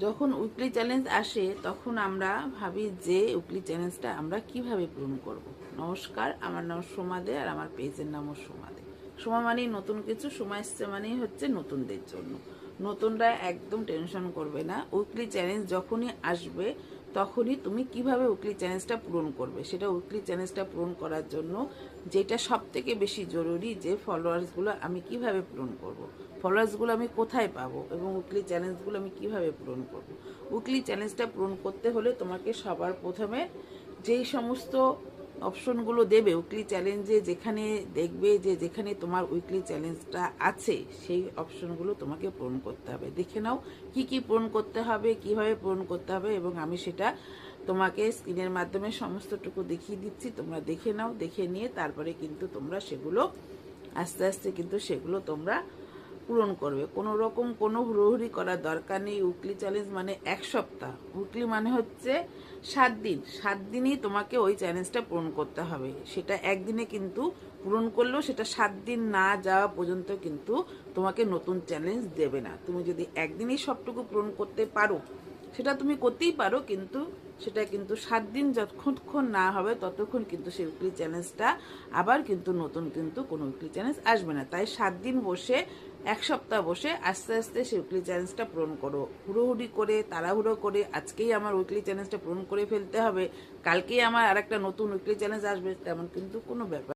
যখন weekly challenge আসে তখন আমরা ভাবি যে উইকলি চ্যালেঞ্জটা আমরা কিভাবে পূরণ করব। নমস্কার, আমার নাম সোমা দে আর আমার পেজের নামও সোমা দে। সোমা মানেই নতুন কিছু, সোমা এসছে মানেই হচ্ছে নতুনদের জন্য। নতুনরা একদম টেনশন করবে না। উইকলি চ্যালেঞ্জ যখনই আসবে তখনই তুমি কিভাবে উইকলি চ্যালেঞ্জটা পূরণ করবে, সেটা উইকলি চ্যালেঞ্জটা পূরণ করার জন্য যেটা সব থেকে বেশি জরুরি, যে ফলোয়ার্সগুলো আমি কিভাবে পূরণ করব, ফলোয়ার্সগুলো আমি কোথায় পাবো এবং উইকলি চ্যালেঞ্জগুলো আমি কিভাবে পূরণ করব। উইকলি চ্যালেঞ্জটা পূরণ করতে হলে তোমাকে সবার প্রথমে যেই সমস্ত অপশনগুলো দেবে উইকলি চ্যালেঞ্জে, যেখানে দেখবে যে যেখানে তোমার উইকলি চ্যালেঞ্জটা আছে সেই অপশনগুলো তোমাকে পূরণ করতে হবে। দেখে নাও কি কি পূরণ করতে হবে, কিভাবে পূরণ করতে হবে, এবং আমি সেটা তোমাকে স্ক্রিনের মাধ্যমে সমস্তটুকু দেখিয়ে দিচ্ছি। তোমরা দেখে নাও, দেখে নিয়ে তারপরে কিন্তু তোমরা সেগুলো আস্তে আস্তে কিন্তু সেগুলো তোমরা পূরণ করবে। কোনো রকম কোনো হুড়োহুড়ি করার দরকার নেই। উইকলি চ্যালেঞ্জ মানে 1 সপ্তাহ, উইকলি মানে হচ্ছে 7 দিন। 7 দিনই তোমাকে ওই চ্যালেঞ্জটা পূরণ করতে হবে। সেটা একদিনে কিন্তু পূরণ করলেও সেটা 7 দিন না যাওয়া পর্যন্ত কিন্তু তোমাকে নতুন চ্যালেঞ্জ দেবে না। তুমি যদি একদিনই সবটুকু পূরণ করতে পারো সেটা তুমি করতেই পারো, কিন্তু সেটা কিন্তু 7 দিন যতক্ষণ না হবে ততক্ষণ কিন্তু সেই উইকলি চ্যালেঞ্জটা আবার কিন্তু নতুন কিন্তু কোনো উইকলি চ্যালেঞ্জ আসবে না। তাই 7 দিন বসে 1 সপ্তাহ বসে আস্তে আস্তে সেই উইকলি চ্যালেঞ্জটা পূরণ করো। হুড়োহুড়ি করে তাড়াহুড়ো করে আজকেই আমার উইকলি চ্যালেঞ্জটা পূরণ করে ফেলতে হবে, কালকেই আমার আরেকটা নতুন উইকলি চ্যালেঞ্জ আসবে, তেমন কিন্তু কোনো ব্যাপার